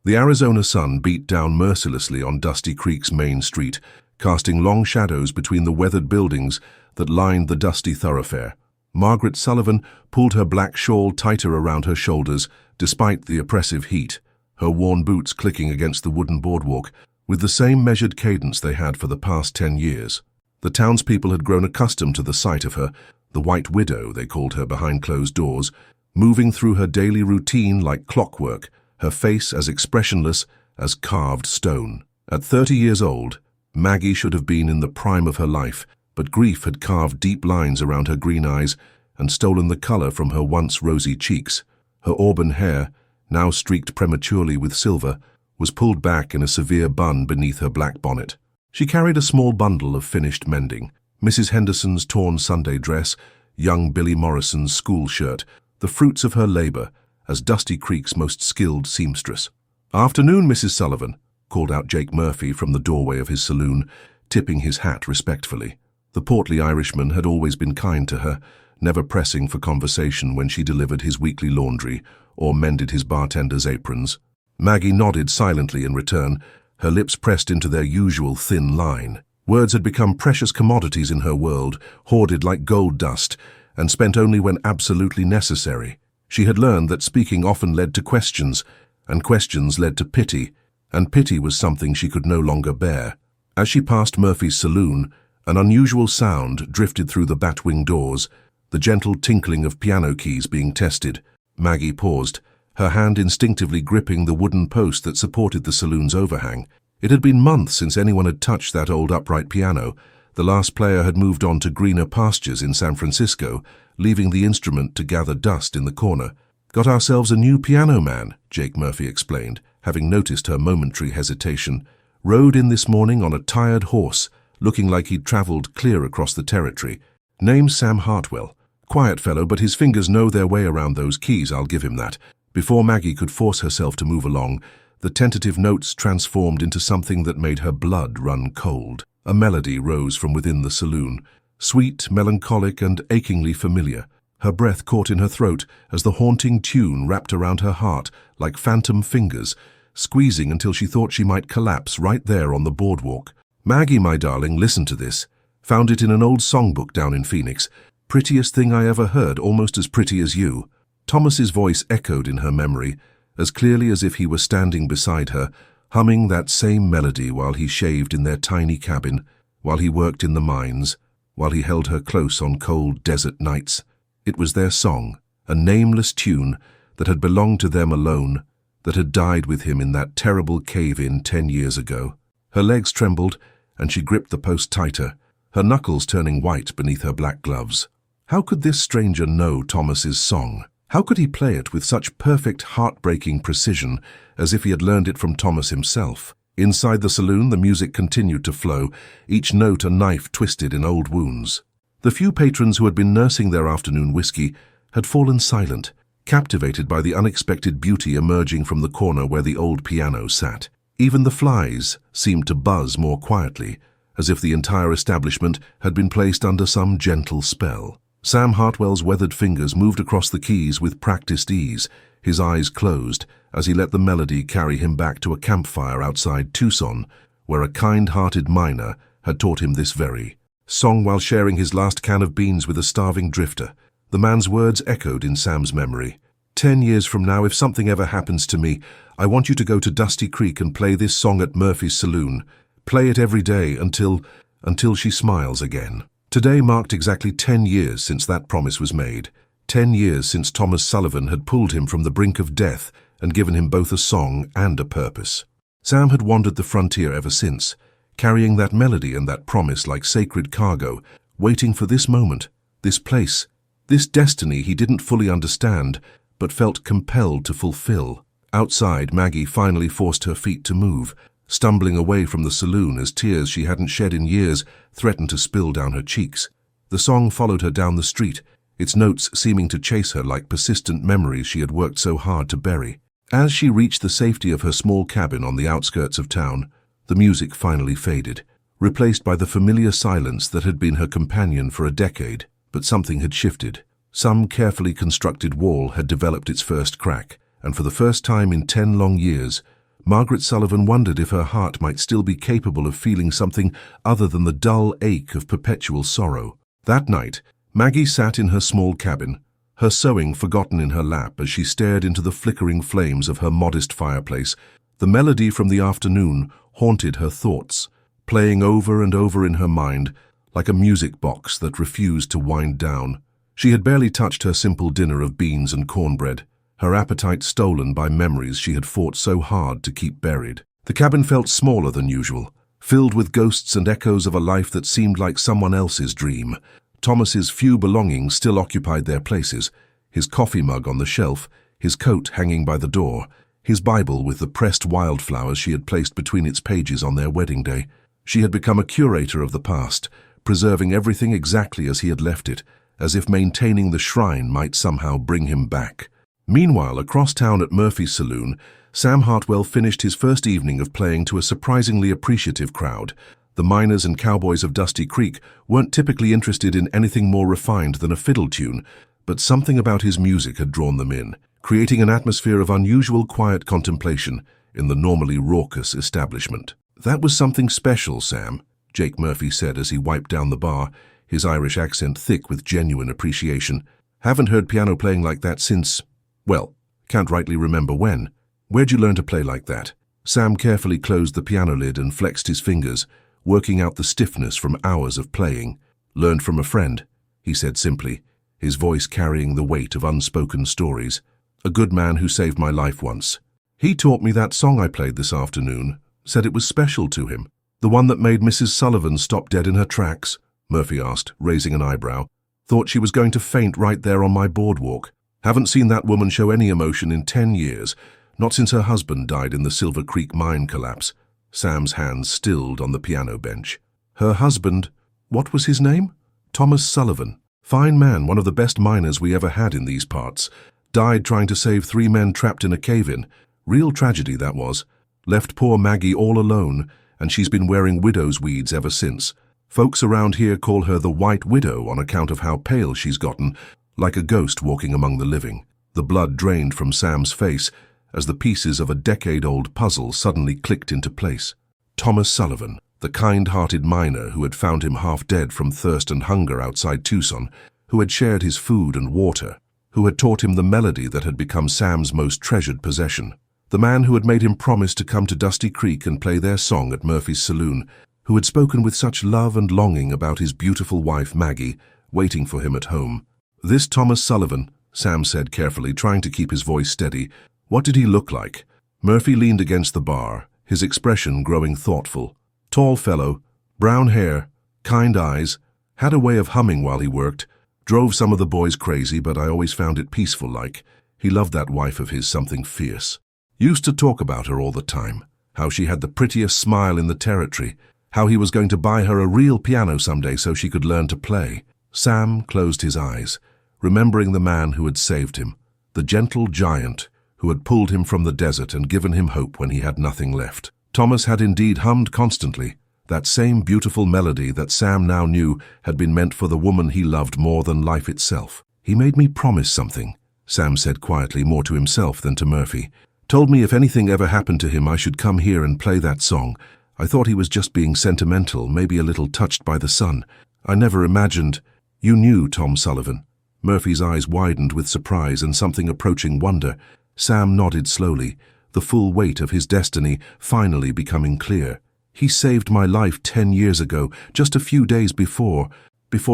The Arizona sun beat down mercilessly on Dusty Creek's main street, casting long shadows between the weathered buildings that lined the dusty thoroughfare. Margaret Sullivan pulled her black shawl tighter around her shoulders, despite the oppressive heat, her worn boots clicking against the wooden boardwalk, with the same measured cadence they had for the past 10 years. The townspeople had grown accustomed to the sight of her, the White Widow, they called her behind closed doors, moving through her daily routine like clockwork, her face as expressionless as carved stone. At 30 years old, Maggie should have been in the prime of her life, but grief had carved deep lines around her green eyes and stolen the color from her once rosy cheeks. Her auburn hair, now streaked prematurely with silver, was pulled back in a severe bun beneath her black bonnet. She carried a small bundle of finished mending, Mrs. Henderson's torn Sunday dress, young Billy Morrison's school shirt, the fruits of her labor as Dusty Creek's most skilled seamstress. "Afternoon, Mrs. Sullivan," called out Jake Murphy from the doorway of his saloon, tipping his hat respectfully. The portly Irishman had always been kind to her, never pressing for conversation when she delivered his weekly laundry or mended his bartender's aprons. Maggie nodded silently in return, her lips pressed into their usual thin line. Words had become precious commodities in her world, hoarded like gold dust, and spent only when absolutely necessary. She had learned that speaking often led to questions, and questions led to pity, and pity was something she could no longer bear. As she passed Murphy's saloon, an unusual sound drifted through the batwing doors, the gentle tinkling of piano keys being tested. Maggie paused, her hand instinctively gripping the wooden post that supported the saloon's overhang. It had been months since anyone had touched that old upright piano. The last player had moved on to greener pastures in San Francisco, leaving the instrument to gather dust in the corner. "Got ourselves a new piano man," Jake Murphy explained, having noticed her momentary hesitation. "Rode in this morning on a tired horse, looking like he'd traveled clear across the territory. Name's Sam Hartwell. Quiet fellow, but his fingers know their way around those keys, I'll give him that." Before Maggie could force herself to move along, the tentative notes transformed into something that made her blood run cold. A melody rose from within the saloon, sweet, melancholic, and achingly familiar. Her breath caught in her throat as the haunting tune wrapped around her heart like phantom fingers, squeezing until she thought she might collapse right there on the boardwalk. "Maggie, my darling, listen to this. Found it in an old songbook down in Phoenix. Prettiest thing I ever heard, almost as pretty as you." Thomas's voice echoed in her memory, as clearly as if he were standing beside her, humming that same melody while he shaved in their tiny cabin, while he worked in the mines, while he held her close on cold desert nights. It was their song, a nameless tune that had belonged to them alone, that had died with him in that terrible cave-in 10 years ago. Her legs trembled, and she gripped the post tighter, her knuckles turning white beneath her black gloves. How could this stranger know Thomas's song? How could he play it with such perfect, heartbreaking precision, as if he had learned it from Thomas himself? Inside the saloon, the music continued to flow, each note a knife twisted in old wounds. The few patrons who had been nursing their afternoon whiskey had fallen silent, captivated by the unexpected beauty emerging from the corner where the old piano sat. Even the flies seemed to buzz more quietly, as if the entire establishment had been placed under some gentle spell. Sam Hartwell's weathered fingers moved across the keys with practiced ease, his eyes closed, as he let the melody carry him back to a campfire outside Tucson, where a kind-hearted miner had taught him this very song while sharing his last can of beans with a starving drifter. The man's words echoed in Sam's memory. 10 years from now, if something ever happens to me, I want you to go to Dusty Creek and play this song at Murphy's saloon. Play it every day until she smiles again." Today marked exactly 10 years since that promise was made. 10 years since Thomas Sullivan had pulled him from the brink of death and given him both a song and a purpose. Sam had wandered the frontier ever since, carrying that melody and that promise like sacred cargo, waiting for this moment, this place, this destiny he didn't fully understand, but felt compelled to fulfill. Outside, Maggie finally forced her feet to move, stumbling away from the saloon as tears she hadn't shed in years threatened to spill down her cheeks. The song followed her down the street, its notes seeming to chase her like persistent memories she had worked so hard to bury. As she reached the safety of her small cabin on the outskirts of town, the music finally faded, replaced by the familiar silence that had been her companion for a decade. But something had shifted. Some carefully constructed wall had developed its first crack, and for the first time in 10 long years, Margaret Sullivan wondered if her heart might still be capable of feeling something other than the dull ache of perpetual sorrow. That night, Maggie sat in her small cabin, her sewing forgotten in her lap as she stared into the flickering flames of her modest fireplace. The melody from the afternoon haunted her thoughts, playing over and over in her mind like a music box that refused to wind down. She had barely touched her simple dinner of beans and cornbread, her appetite stolen by memories she had fought so hard to keep buried. The cabin felt smaller than usual, filled with ghosts and echoes of a life that seemed like someone else's dream. Thomas's few belongings still occupied their places, his coffee mug on the shelf, his coat hanging by the door, his Bible with the pressed wildflowers she had placed between its pages on their wedding day. She had become a curator of the past, preserving everything exactly as he had left it, as if maintaining the shrine might somehow bring him back. Meanwhile, across town at Murphy's Saloon, Sam Hartwell finished his first evening of playing to a surprisingly appreciative crowd. The miners and cowboys of Dusty Creek weren't typically interested in anything more refined than a fiddle tune, but something about his music had drawn them in, creating an atmosphere of unusual quiet contemplation in the normally raucous establishment. "That was something special, Sam," Jake Murphy said as he wiped down the bar, his Irish accent thick with genuine appreciation. "Haven't heard piano playing like that since, well, can't rightly remember when. Where'd you learn to play like that?" Sam carefully closed the piano lid and flexed his fingers, working out the stiffness from hours of playing. "Learned from a friend," he said simply, his voice carrying the weight of unspoken stories. "A good man who saved my life once. He taught me that song I played this afternoon, said it was special to him." "The one that made Mrs. Sullivan stop dead in her tracks?" Murphy asked, raising an eyebrow. "Thought she was going to faint right there on my boardwalk. Haven't seen that woman show any emotion in 10 years, not since her husband died in the Silver Creek mine collapse." Sam's hands stilled on the piano bench. "Her husband, what was his name?" "Thomas Sullivan. Fine man, one of the best miners we ever had in these parts. Died trying to save 3 men trapped in a cave-in. Real tragedy, that was. Left poor Maggie all alone, and she's been wearing widow's weeds ever since. Folks around here call her the White Widow on account of how pale she's gotten, like a ghost walking among the living." The blood drained from Sam's face as the pieces of a decade-old puzzle suddenly clicked into place. Thomas Sullivan, the kind-hearted miner who had found him half dead from thirst and hunger outside Tucson, who had shared his food and water, who had taught him the melody that had become Sam's most treasured possession. The man who had made him promise to come to Dusty Creek and play their song at Murphy's Saloon, who had spoken with such love and longing about his beautiful wife Maggie, waiting for him at home. "This Thomas Sullivan," Sam said carefully, trying to keep his voice steady. "What did he look like?" Murphy leaned against the bar, his expression growing thoughtful. "Tall fellow, brown hair, kind eyes, had a way of humming while he worked, drove some of the boys crazy, but I always found it peaceful-like. He loved that wife of his something fierce. Used to talk about her all the time, how she had the prettiest smile in the territory, how he was going to buy her a real piano someday so she could learn to play." Sam closed his eyes, remembering the man who had saved him, the gentle giant who had pulled him from the desert and given him hope when he had nothing left. Thomas had indeed hummed constantly, that same beautiful melody that Sam now knew had been meant for the woman he loved more than life itself. "He made me promise something," Sam said quietly, more to himself than to Murphy. "Told me if anything ever happened to him I should come here and play that song. I thought he was just being sentimental, maybe a little touched by the sun. I never imagined—" "You knew Tom Sullivan?" Murphy's eyes widened with surprise and something approaching wonder. Sam nodded slowly, the full weight of his destiny finally becoming clear. "He saved my life 10 years ago, just a few days before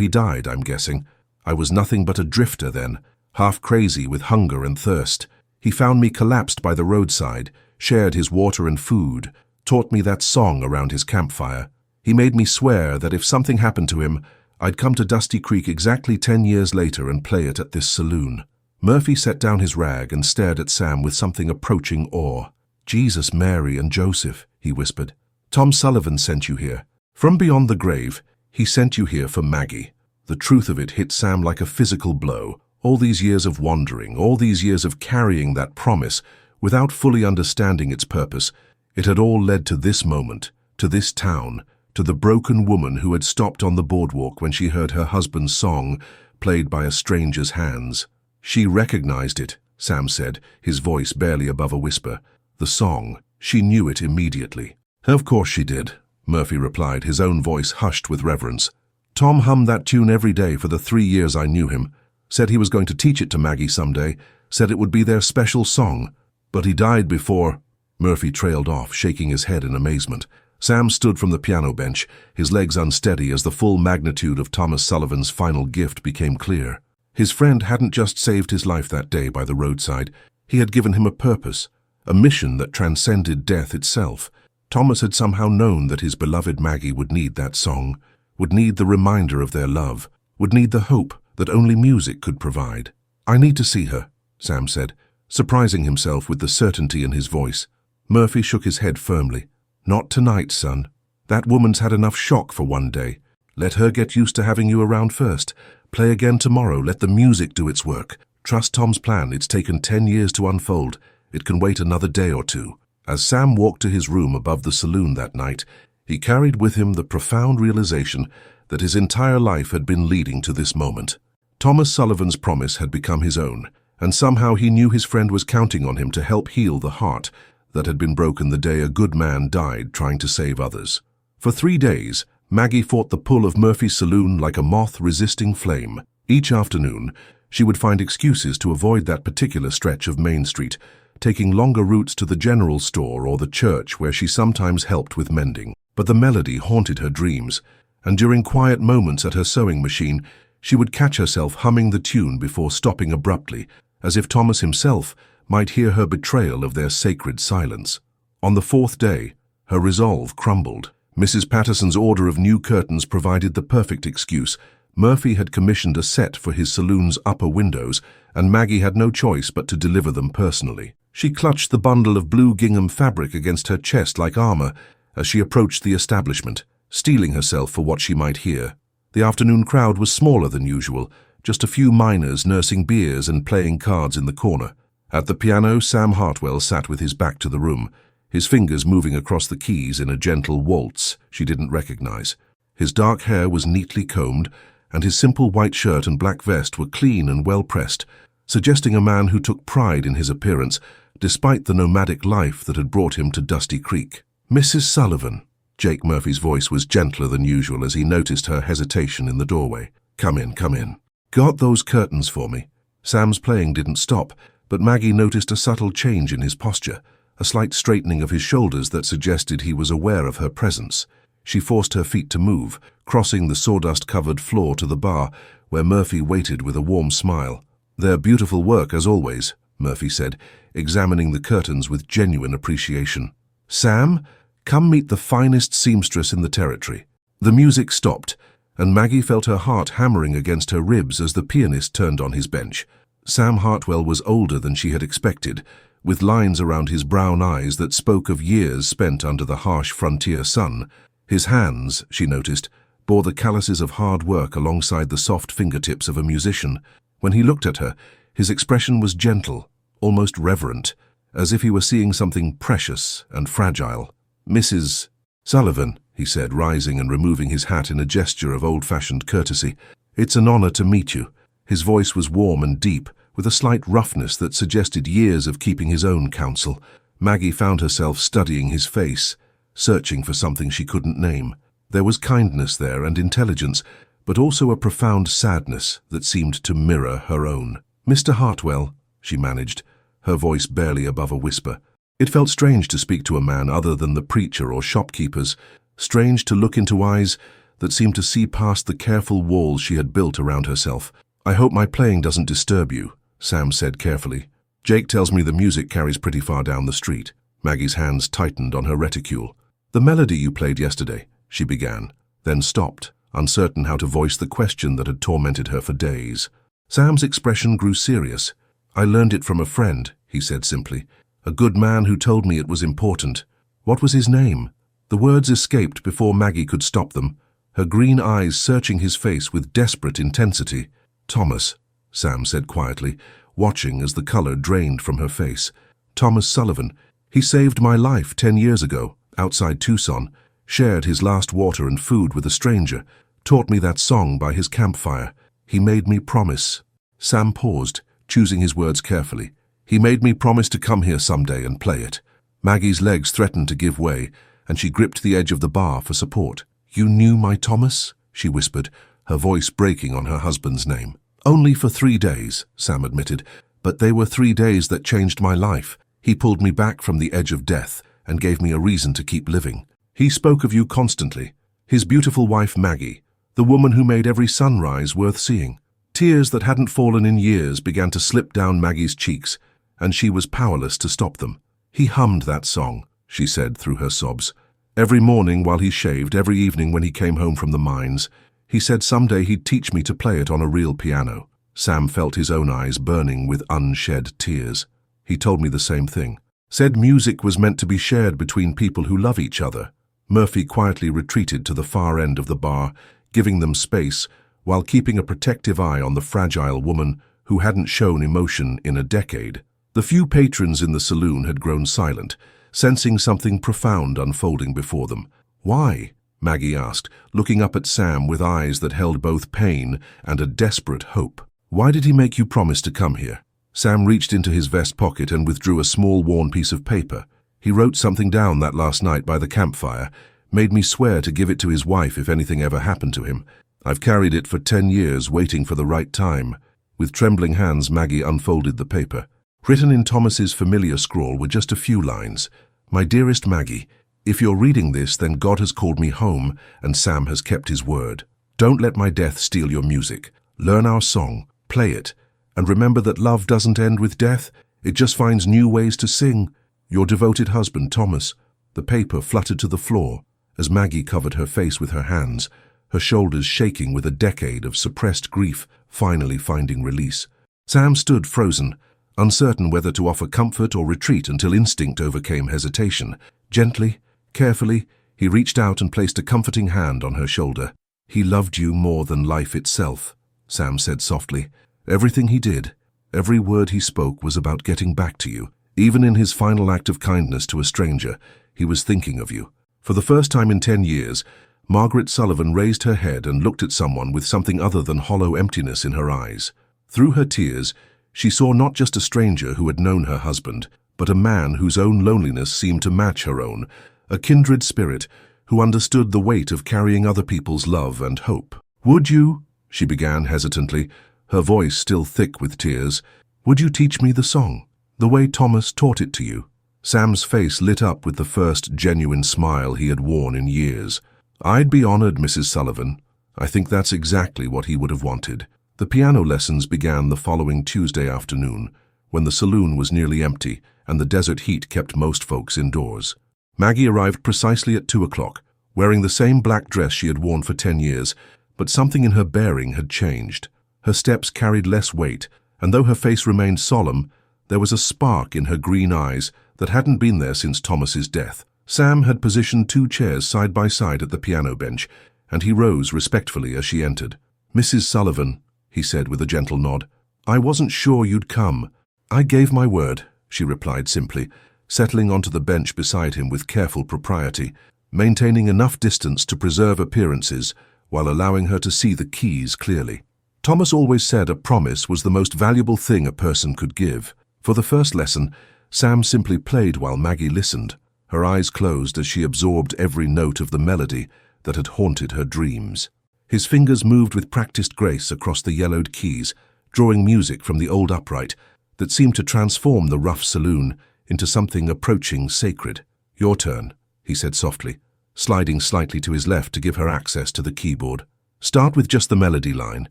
he died, I'm guessing. I was nothing but a drifter then, half crazy with hunger and thirst. He found me collapsed by the roadside, shared his water and food, taught me that song around his campfire. He made me swear that if something happened to him, I'd come to Dusty Creek exactly 10 years later and play it at this saloon." Murphy set down his rag and stared at Sam with something approaching awe. "Jesus, Mary, and Joseph," he whispered. "Tom Sullivan sent you here. From beyond the grave, he sent you here for Maggie." The truth of it hit Sam like a physical blow. All these years of wandering, all these years of carrying that promise, without fully understanding its purpose, it had all led to this moment, to this town, to the broken woman who had stopped on the boardwalk when she heard her husband's song played by a stranger's hands. She recognized it, Sam said, his voice barely above a whisper. The song, She knew it immediately. Of course she did, Murphy replied, his own voice hushed with reverence. Tom hummed that tune every day for the 3 years I knew him. Said he was going to teach it to Maggie someday, said it would be their special song. But he died before. Murphy trailed off, shaking his head in amazement. Sam stood from the piano bench, his legs unsteady as the full magnitude of Thomas Sullivan's final gift became clear. His friend hadn't just saved his life that day by the roadside. He had given him a purpose, a mission that transcended death itself. Thomas had somehow known that his beloved Maggie would need that song, would need the reminder of their love, would need the hope that only music could provide. "I need to see her," Sam said, surprising himself with the certainty in his voice. Murphy shook his head firmly. "Not tonight, son. That woman's had enough shock for one day. Let her get used to having you around first. Play again tomorrow. Let the music do its work. Trust Tom's plan. It's taken 10 years to unfold. It can wait another day or two." As Sam walked to his room above the saloon that night, he carried with him the profound realization that his entire life had been leading to this moment. Thomas Sullivan's promise had become his own, and somehow he knew his friend was counting on him to help heal the heart that had been broken the day a good man died trying to save others. For 3 days, Maggie fought the pull of Murphy's saloon like a moth resisting flame. Each afternoon, she would find excuses to avoid that particular stretch of Main Street, taking longer routes to the general store or the church where she sometimes helped with mending. But the melody haunted her dreams, and during quiet moments at her sewing machine, she would catch herself humming the tune before stopping abruptly, as if Thomas himself might hear her betrayal of their sacred silence. On the 4th day, her resolve crumbled. Mrs. Patterson's order of new curtains provided the perfect excuse. Murphy had commissioned a set for his saloon's upper windows, and Maggie had no choice but to deliver them personally. She clutched the bundle of blue gingham fabric against her chest like armor as she approached the establishment, steeling herself for what she might hear. The afternoon crowd was smaller than usual, just a few miners nursing beers and playing cards in the corner. At the piano, Sam Hartwell sat with his back to the room, his fingers moving across the keys in a gentle waltz she didn't recognize. His dark hair was neatly combed, and his simple white shirt and black vest were clean and well-pressed, suggesting a man who took pride in his appearance, despite the nomadic life that had brought him to Dusty Creek. "Mrs. Sullivan." Jake Murphy's voice was gentler than usual as he noticed her hesitation in the doorway. Come in, come in." "Got those curtains for me?" Sam's playing didn't stop, but Maggie noticed a subtle change in his posture, a slight straightening of his shoulders that suggested he was aware of her presence. She forced her feet to move, crossing the sawdust-covered floor to the bar, where Murphy waited with a warm smile. "They're beautiful work, as always," Murphy said, examining the curtains with genuine appreciation. "Sam, come meet the finest seamstress in the territory." The music stopped, and Maggie felt her heart hammering against her ribs as the pianist turned on his bench. Sam Hartwell was older than she had expected, with lines around his brown eyes that spoke of years spent under the harsh frontier sun. His hands, she noticed, bore the calluses of hard work alongside the soft fingertips of a musician. When he looked at her, his expression was gentle, almost reverent, as if he were seeing something precious and fragile. "Mrs. Sullivan," he said, rising and removing his hat in a gesture of old-fashioned courtesy. "It's an honor to meet you." His voice was warm and deep, with a slight roughness that suggested years of keeping his own counsel. Maggie found herself studying his face, searching for something she couldn't name. There was kindness there and intelligence, but also a profound sadness that seemed to mirror her own. "Mr. Hartwell," she managed, her voice barely above a whisper. It felt strange to speak to a man other than the preacher or shopkeepers, strange to look into eyes that seemed to see past the careful walls she had built around herself. "I hope my playing doesn't disturb you," Sam said carefully. "Jake tells me the music carries pretty far down the street." Maggie's hands tightened on her reticule. "The melody you played yesterday," she began, then stopped, uncertain how to voice the question that had tormented her for days. Sam's expression grew serious. "I learned it from a friend," he said simply. "A good man who told me it was important." "What was his name?" The words escaped before Maggie could stop them, her green eyes searching his face with desperate intensity. "Thomas," Sam said quietly, watching as the color drained from her face. "Thomas Sullivan. He saved my life 10 years ago, outside Tucson, shared his last water and food with a stranger, taught me that song by his campfire. He made me promise." Sam paused, choosing his words carefully. "He made me promise to come here someday and play it." Maggie's legs threatened to give way, and she gripped the edge of the bar for support. "You knew my Thomas?" she whispered, her voice breaking on her husband's name. "Only for 3 days," Sam admitted, "but they were 3 days that changed my life. He pulled me back from the edge of death and gave me a reason to keep living. He spoke of you constantly, his beautiful wife Maggie, the woman who made every sunrise worth seeing." Tears that hadn't fallen in years began to slip down Maggie's cheeks, and she was powerless to stop them. "He hummed that song," she said through her sobs. "Every morning while he shaved, every evening when he came home from the mines. He said someday he'd teach me to play it on a real piano." Sam felt his own eyes burning with unshed tears. "He told me the same thing. Said music was meant to be shared between people who love each other." Murphy quietly retreated to the far end of the bar, giving them space, while keeping a protective eye on the fragile woman who hadn't shown emotion in a decade. The few patrons in the saloon had grown silent, sensing something profound unfolding before them. "Why?" Maggie asked, looking up at Sam with eyes that held both pain and a desperate hope. "Why did he make you promise to come here?" Sam reached into his vest pocket and withdrew a small worn piece of paper. "He wrote something down that last night by the campfire, made me swear to give it to his wife if anything ever happened to him. I've carried it for 10 years, waiting for the right time." With trembling hands, Maggie unfolded the paper. Written in Thomas's familiar scrawl were just a few lines. "My dearest Maggie, if you're reading this, then God has called me home and Sam has kept his word. Don't let my death steal your music. Learn our song, play it, and remember that love doesn't end with death, it just finds new ways to sing. Your devoted husband, Thomas." The paper fluttered to the floor as Maggie covered her face with her hands, her shoulders shaking with a decade of suppressed grief finally finding release. Sam stood frozen, uncertain whether to offer comfort or retreat until instinct overcame hesitation. Gently, carefully, he reached out and placed a comforting hand on her shoulder. "He loved you more than life itself," Sam said softly. "Everything he did, every word he spoke was about getting back to you. Even in his final act of kindness to a stranger, he was thinking of you." For the first time in 10 years, Margaret Sullivan raised her head and looked at someone with something other than hollow emptiness in her eyes. Through her tears, she saw not just a stranger who had known her husband, but a man whose own loneliness seemed to match her own, a kindred spirit who understood the weight of carrying other people's love and hope. "Would you," she began hesitantly, her voice still thick with tears, "would you teach me the song, the way Thomas taught it to you?" Sam's face lit up with the first genuine smile he had worn in years. "I'd be honored, Mrs. Sullivan. I think that's exactly what he would have wanted." The piano lessons began the following Tuesday afternoon, when the saloon was nearly empty and the desert heat kept most folks indoors. Maggie arrived precisely at 2 o'clock, wearing the same black dress she had worn for 10 years, but something in her bearing had changed. Her steps carried less weight, and though her face remained solemn, there was a spark in her green eyes that hadn't been there since Thomas's death. Sam had positioned 2 chairs side by side at the piano bench, and he rose respectfully as she entered. "Mrs. Sullivan," he said with a gentle nod, "I wasn't sure you'd come." "I gave my word," she replied simply, settling onto the bench beside him with careful propriety, maintaining enough distance to preserve appearances while allowing her to see the keys clearly. Thomas always said a promise was the most valuable thing a person could give. For the first lesson, Sam simply played while Maggie listened, her eyes closed as she absorbed every note of the melody that had haunted her dreams. His fingers moved with practiced grace across the yellowed keys, drawing music from the old upright that seemed to transform the rough saloon into something approaching sacred. "Your turn," he said softly, sliding slightly to his left to give her access to the keyboard. "Start with just the melody line.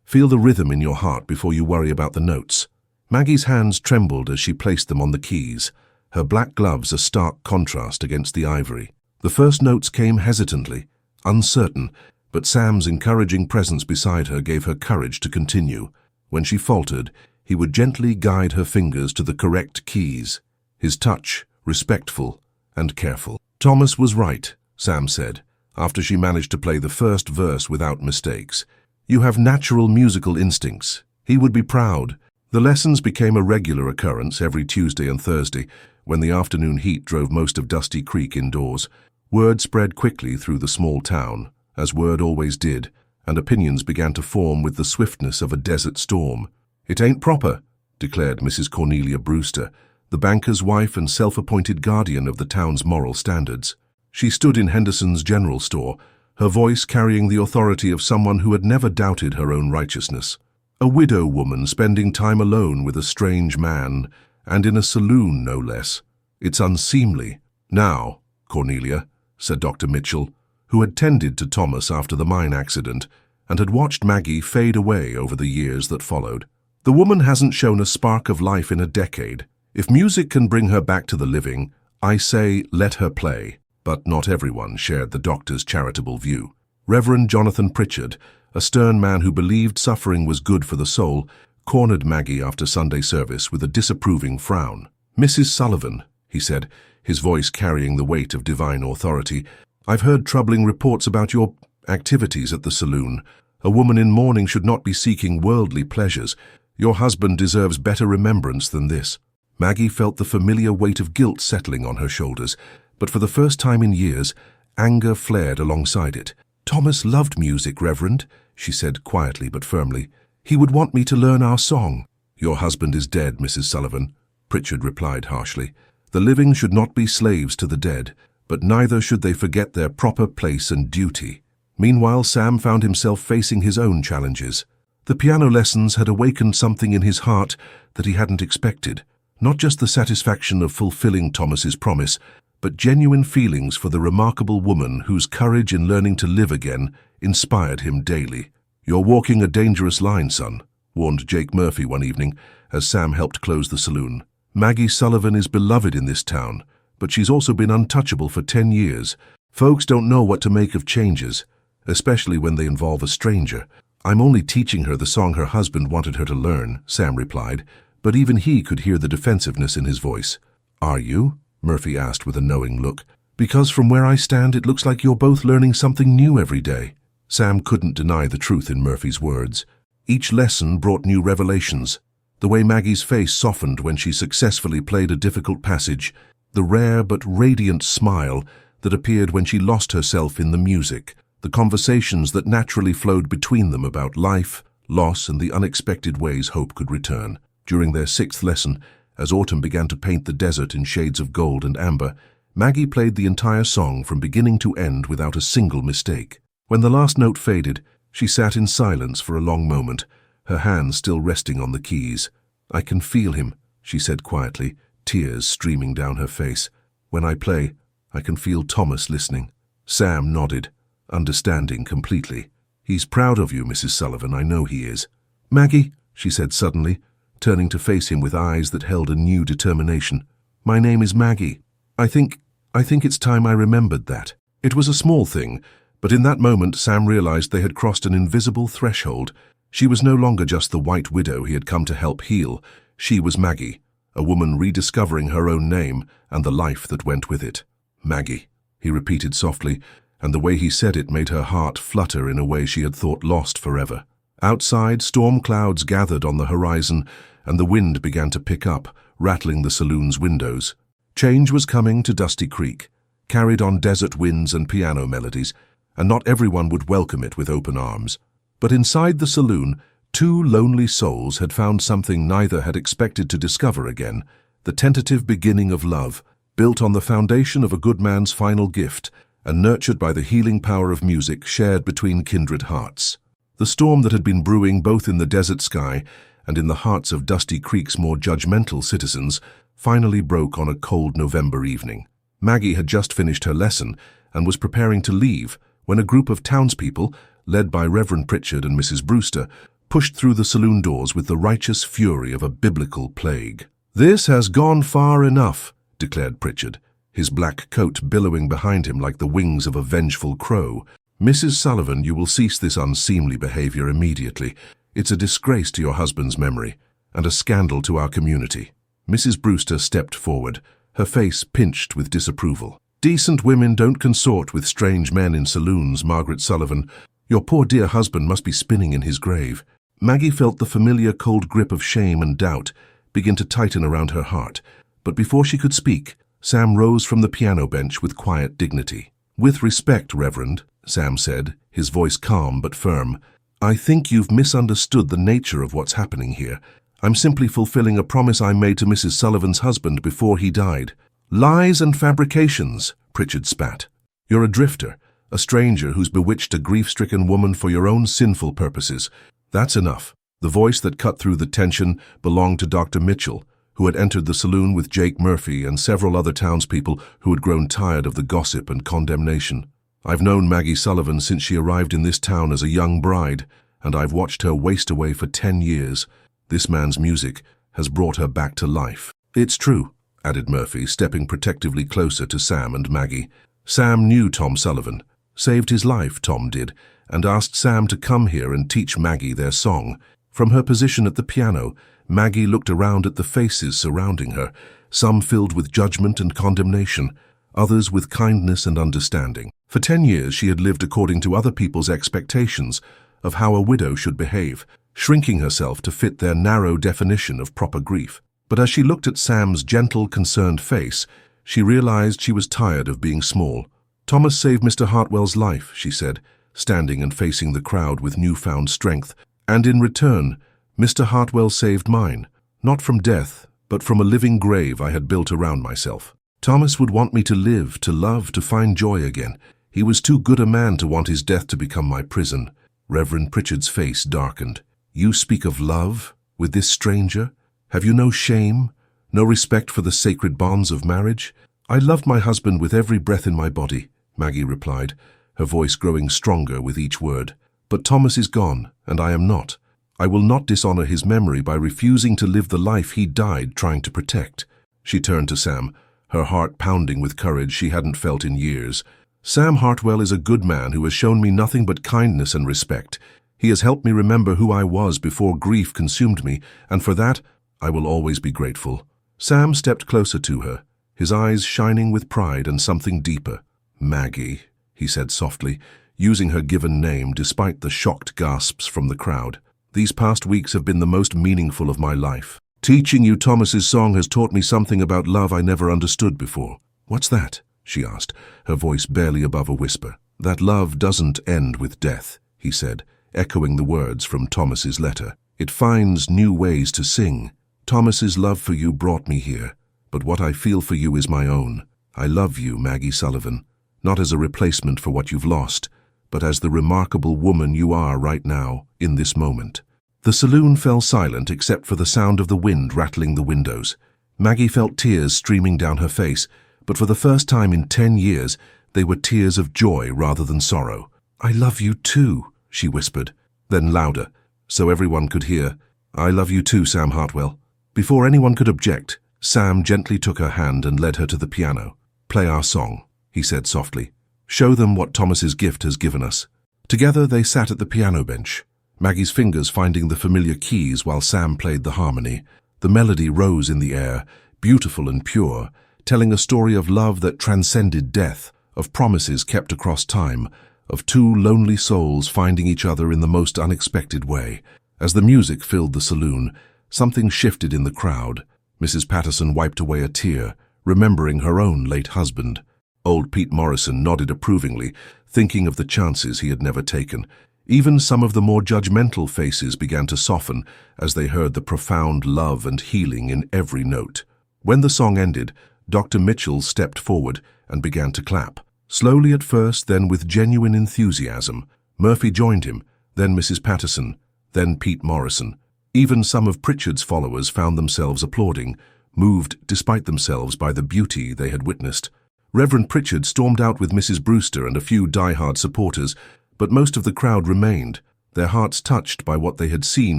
Feel the rhythm in your heart before you worry about the notes." Maggie's hands trembled as she placed them on the keys, her black gloves a stark contrast against the ivory. The first notes came hesitantly, uncertain, but Sam's encouraging presence beside her gave her courage to continue. When she faltered, he would gently guide her fingers to the correct keys, his touch respectful and careful. "Thomas was right," Sam said, after she managed to play the first verse without mistakes. "You have natural musical instincts. He would be proud." The lessons became a regular occurrence every Tuesday and Thursday, when the afternoon heat drove most of Dusty Creek indoors. Word spread quickly through the small town, as word always did, and opinions began to form with the swiftness of a desert storm. "It ain't proper," declared Mrs. Cornelia Brewster, the banker's wife and self-appointed guardian of the town's moral standards. She stood in Henderson's general store, her voice carrying the authority of someone who had never doubted her own righteousness. A widow woman spending time alone with a strange man, and in a saloon no less. It's unseemly. Now, Cornelia, said Dr. Mitchell, who had tended to Thomas after the mine accident and had watched Maggie fade away over the years that followed. The woman hasn't shown a spark of life in a decade. If music can bring her back to the living, I say let her play. But not everyone shared the doctor's charitable view. Reverend Jonathan Pritchard, a stern man who believed suffering was good for the soul, cornered Maggie after Sunday service with a disapproving frown. "Mrs. Sullivan," he said, his voice carrying the weight of divine authority, "I've heard troubling reports about your activities at the saloon. A woman in mourning should not be seeking worldly pleasures. Your husband deserves better remembrance than this." Maggie felt the familiar weight of guilt settling on her shoulders, but for the first time in years, anger flared alongside it. "Thomas loved music, Reverend," she said quietly but firmly. "He would want me to learn our song." "Your husband is dead, Mrs. Sullivan," Pritchard replied harshly. "The living should not be slaves to the dead, but neither should they forget their proper place and duty." Meanwhile, Sam found himself facing his own challenges. The piano lessons had awakened something in his heart that he hadn't expected. Not just the satisfaction of fulfilling Thomas's promise, but genuine feelings for the remarkable woman whose courage in learning to live again inspired him daily. "You're walking a dangerous line, son," warned Jake Murphy one evening as Sam helped close the saloon. "Maggie Sullivan is beloved in this town, but she's also been untouchable for 10 years. Folks don't know what to make of changes, especially when they involve a stranger." "I'm only teaching her the song her husband wanted her to learn," Sam replied, but even he could hear the defensiveness in his voice. "Are you?" Murphy asked with a knowing look. "Because from where I stand, it looks like you're both learning something new every day." Sam couldn't deny the truth in Murphy's words. Each lesson brought new revelations. The way Maggie's face softened when she successfully played a difficult passage, the rare but radiant smile that appeared when she lost herself in the music, the conversations that naturally flowed between them about life, loss, and the unexpected ways hope could return. During their 6th lesson, as autumn began to paint the desert in shades of gold and amber, Maggie played the entire song from beginning to end without a single mistake. When the last note faded, she sat in silence for a long moment, her hands still resting on the keys. "I can feel him," she said quietly, tears streaming down her face. "When I play, I can feel Thomas listening." Sam nodded, understanding completely. "He's proud of you, Mrs. Sullivan, I know he is." "Maggie," she said suddenly, turning to face him with eyes that held a new determination. "My name is Maggie. I think it's time I remembered that." It was a small thing, but in that moment Sam realized they had crossed an invisible threshold. She was no longer just the white widow he had come to help heal. She was Maggie, a woman rediscovering her own name and the life that went with it. "Maggie," he repeated softly, and the way he said it made her heart flutter in a way she had thought lost forever. Outside, storm clouds gathered on the horizon, and the wind began to pick up, rattling the saloon's windows. Change was coming to Dusty Creek, carried on desert winds and piano melodies, and not everyone would welcome it with open arms. But inside the saloon, 2 lonely souls had found something neither had expected to discover again, the tentative beginning of love, built on the foundation of a good man's final gift, and nurtured by the healing power of music shared between kindred hearts. The storm that had been brewing both in the desert sky and in the hearts of Dusty Creek's more judgmental citizens finally broke on a cold November evening. Maggie had just finished her lesson and was preparing to leave when a group of townspeople, led by Reverend Pritchard and Mrs. Brewster, pushed through the saloon doors with the righteous fury of a biblical plague. "This has gone far enough," declared Pritchard, his black coat billowing behind him like the wings of a vengeful crow. "Mrs. Sullivan, you will cease this unseemly behavior immediately. It's a disgrace to your husband's memory, and a scandal to our community." Mrs. Brewster stepped forward, her face pinched with disapproval. "Decent women don't consort with strange men in saloons, Margaret Sullivan. Your poor dear husband must be spinning in his grave." Maggie felt the familiar cold grip of shame and doubt begin to tighten around her heart, but before she could speak, Sam rose from the piano bench with quiet dignity. "With respect, Reverend," Sam said, his voice calm but firm, "I think you've misunderstood the nature of what's happening here. I'm simply fulfilling a promise I made to Mrs. Sullivan's husband before he died." "Lies and fabrications," Pritchard spat. "You're a drifter, a stranger who's bewitched a grief-stricken woman for your own sinful purposes. That's enough." The voice that cut through the tension belonged to Dr. Mitchell, who had entered the saloon with Jake Murphy and several other townspeople who had grown tired of the gossip and condemnation. "I've known Maggie Sullivan since she arrived in this town as a young bride, and I've watched her waste away for 10 years. This man's music has brought her back to life." "It's true," added Murphy, stepping protectively closer to Sam and Maggie. "Sam knew Tom Sullivan, saved his life, Tom did, and asked Sam to come here and teach Maggie their song." From her position at the piano, Maggie looked around at the faces surrounding her, some filled with judgment and condemnation, others with kindness and understanding. For 10 years she had lived according to other people's expectations of how a widow should behave, shrinking herself to fit their narrow definition of proper grief. But as she looked at Sam's gentle, concerned face, she realized she was tired of being small. "Thomas saved Mr. Hartwell's life," she said, standing and facing the crowd with newfound strength. "And in return, Mr. Hartwell saved mine, not from death, but from a living grave I had built around myself. Thomas would want me to live, to love, to find joy again. He was too good a man to want his death to become my prison." Reverend Pritchard's face darkened. "You speak of love with this stranger? Have you no shame, no respect for the sacred bonds of marriage?" "I loved my husband with every breath in my body," Maggie replied, her voice growing stronger with each word. "But Thomas is gone, and I am not. I will not dishonor his memory by refusing to live the life he died trying to protect." She turned to Sam, her heart pounding with courage she hadn't felt in years. "Sam Hartwell is a good man who has shown me nothing but kindness and respect. He has helped me remember who I was before grief consumed me, and for that I will always be grateful." Sam stepped closer to her, his eyes shining with pride and something deeper. "Maggie," he said softly, using her given name despite the shocked gasps from the crowd. "These past weeks have been the most meaningful of my life. Teaching you Thomas's song has taught me something about love I never understood before." "What's that?" she asked, her voice barely above a whisper. "That love doesn't end with death," he said, echoing the words from Thomas's letter. "It finds new ways to sing. Thomas's love for you brought me here, but what I feel for you is my own. I love you, Maggie Sullivan, not as a replacement for what you've lost, but as the remarkable woman you are right now, in this moment." The saloon fell silent except for the sound of the wind rattling the windows. Maggie felt tears streaming down her face, but for the first time in 10 years, they were tears of joy rather than sorrow. "I love you too," she whispered, then louder, so everyone could hear. "I love you too, Sam Hartwell." Before anyone could object, Sam gently took her hand and led her to the piano. "Play our song," he said softly. "Show them what Thomas's gift has given us." Together they sat at the piano bench, Maggie's fingers finding the familiar keys while Sam played the harmony. The melody rose in the air, beautiful and pure, telling a story of love that transcended death, of promises kept across time, of two lonely souls finding each other in the most unexpected way. As the music filled the saloon, something shifted in the crowd. Mrs. Patterson wiped away a tear, remembering her own late husband. Old Pete Morrison nodded approvingly, thinking of the chances he had never taken. Even some of the more judgmental faces began to soften as they heard the profound love and healing in every note. When the song ended, Dr. Mitchell stepped forward and began to clap. Slowly at first, then with genuine enthusiasm. Murphy joined him, then Mrs. Patterson, then Pete Morrison. Even some of Pritchard's followers found themselves applauding, moved despite themselves by the beauty they had witnessed. Reverend Pritchard stormed out with Mrs. Brewster and a few die-hard supporters, but most of the crowd remained, their hearts touched by what they had seen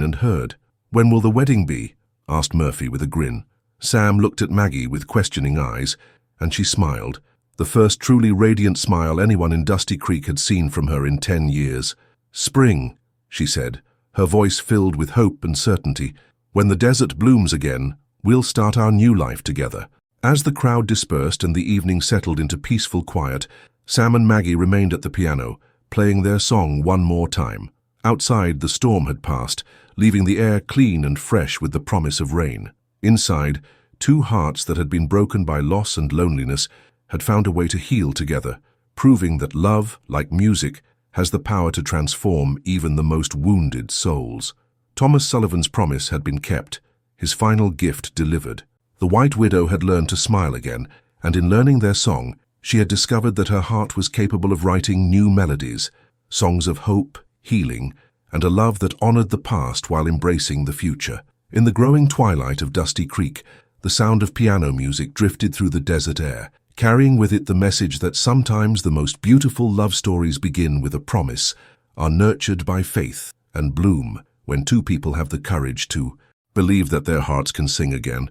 and heard. "When will the wedding be?" asked Murphy with a grin. Sam looked at Maggie with questioning eyes, and she smiled, the first truly radiant smile anyone in Dusty Creek had seen from her in 10 years. "Spring," she said, her voice filled with hope and certainty. "When the desert blooms again, we'll start our new life together." As the crowd dispersed and the evening settled into peaceful quiet, Sam and Maggie remained at the piano, playing their song one more time. Outside, the storm had passed, leaving the air clean and fresh with the promise of rain. Inside, two hearts that had been broken by loss and loneliness had found a way to heal together, proving that love, like music, has the power to transform even the most wounded souls. Thomas Sullivan's promise had been kept, his final gift delivered. The White Widow had learned to smile again, and in learning their song, she had discovered that her heart was capable of writing new melodies, songs of hope, healing, and a love that honored the past while embracing the future. In the growing twilight of Dusty Creek, the sound of piano music drifted through the desert air, carrying with it the message that sometimes the most beautiful love stories begin with a promise, are nurtured by faith, and bloom when two people have the courage to believe that their hearts can sing again.